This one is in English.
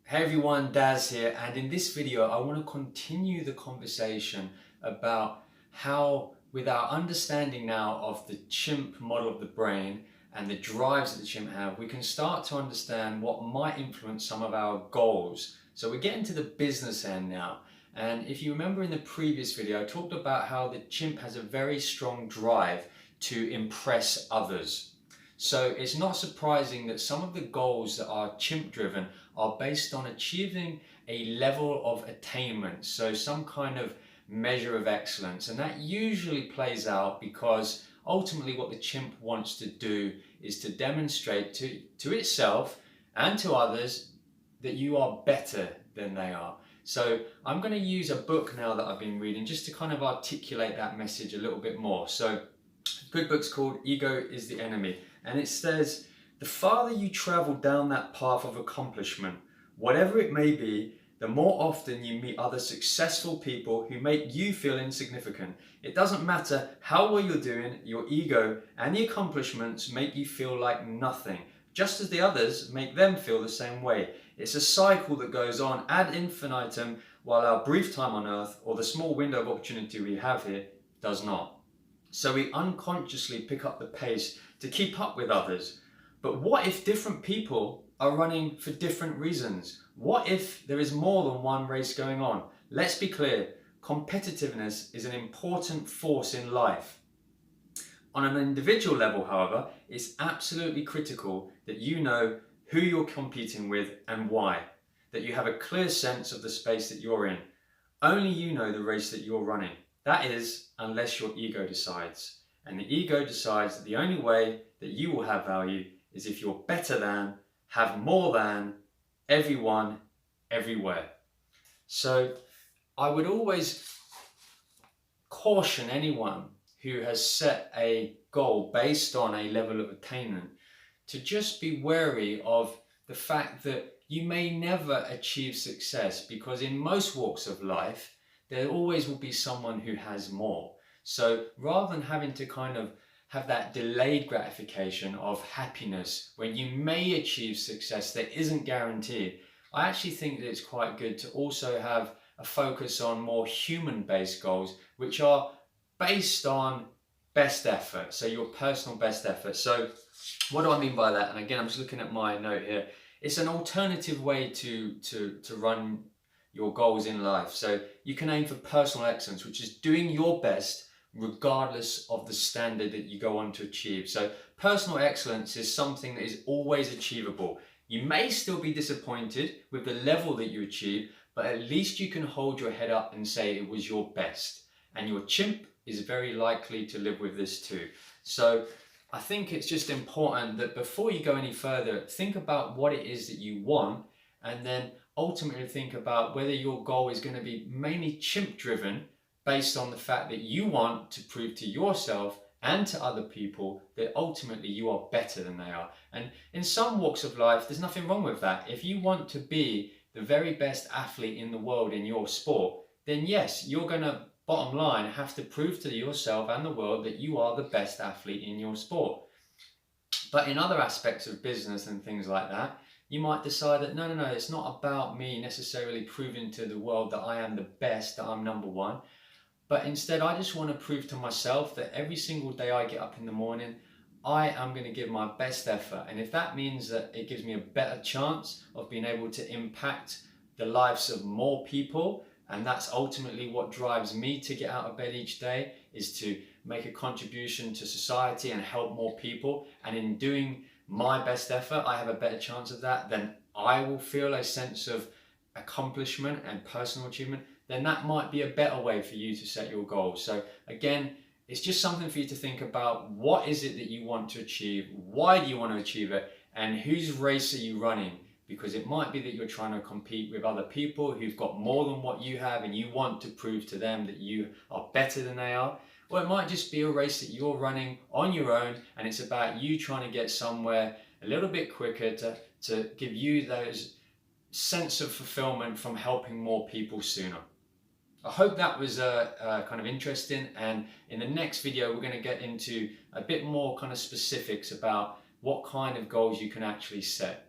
Hey everyone, Daz here, and in this video I want to continue the conversation about how, with our understanding now of the chimp model of the brain and the drives that the chimp have, we can start to understand what might influence some of our goals. So we're getting to the business end now, and if you remember in the previous video I talked about how the chimp has a very strong drive to impress others. So it's not surprising that some of the goals that are chimp driven are based on achieving a level of attainment, so some kind of measure of excellence. And that usually plays out because ultimately what the chimp wants to do is to demonstrate to itself and to others that you are better than they are. So I'm going to use a book now that I've been reading just to kind of articulate that message a little bit more. So the good book's called Ego is the Enemy. And it says, the farther you travel down that path of accomplishment, whatever it may be, the more often you meet other successful people who make you feel insignificant. It doesn't matter how well you're doing, your ego and the accomplishments make you feel like nothing, just as the others make them feel the same way. It's a cycle that goes on ad infinitum while our brief time on earth, or the small window of opportunity we have here, does not. So we unconsciously pick up the pace to keep up with others. But what if different people are running for different reasons? What if there is more than one race going on? Let's be clear, competitiveness is an important force in life. On an individual level, however, it's absolutely critical that you know who you're competing with and why, that you have a clear sense of the space that you're in. Only you know the race that you're running. That is, unless your ego decides. And the ego decides that the only way that you will have value is if you're better than, have more than everyone, everywhere. So I would always caution anyone who has set a goal based on a level of attainment to just be wary of the fact that you may never achieve success, because in most walks of life, there always will be someone who has more. So rather than having to kind of have that delayed gratification of happiness when you may achieve success that isn't guaranteed, I actually think that it's quite good to also have a focus on more human-based goals, which are based on best effort, so your personal best effort. So what do I mean by that? And again, I'm just looking at my note here. It's an alternative way to run your goals in life. So you can aim for personal excellence, which is doing your best regardless of the standard that you go on to achieve. So personal excellence is something that is always achievable. You may still be disappointed with the level that you achieve, but at least you can hold your head up and say it was your best. And your chimp is very likely to live with this too. So I think it's just important that before you go any further, think about what it is that you want, and then ultimately think about whether your goal is going to be mainly chimp driven, based on the fact that you want to prove to yourself and to other people that ultimately you are better than they are. And in some walks of life, there's nothing wrong with that. If you want to be the very best athlete in the world in your sport, then yes, you're going to, bottom line, have to prove to yourself and the world that you are the best athlete in your sport. But in other aspects of business and things like that, you might decide that no, it's not about me necessarily proving to the world that I am the best, that I'm number one. But instead, I just want to prove to myself that every single day I get up in the morning, I am going to give my best effort. And if that means that it gives me a better chance of being able to impact the lives of more people, and that's ultimately what drives me to get out of bed each day, is to make a contribution to society and help more people. And in doing my best effort, I have a better chance of that, then I will feel a sense of accomplishment and personal achievement. Then that might be a better way for you to set your goals. So again, it's just something for you to think about. What is it that you want to achieve? Why do you want to achieve it? And whose race are you running? Because it might be that you're trying to compete with other people who've got more than what you have, and you want to prove to them that you are better than they are. Or it might just be a race that you're running on your own, and it's about you trying to get somewhere a little bit quicker to give you those sense of fulfillment from helping more people sooner. I hope that was kind of interesting, and in the next video we're going to get into a bit more kind of specifics about what kind of goals you can actually set.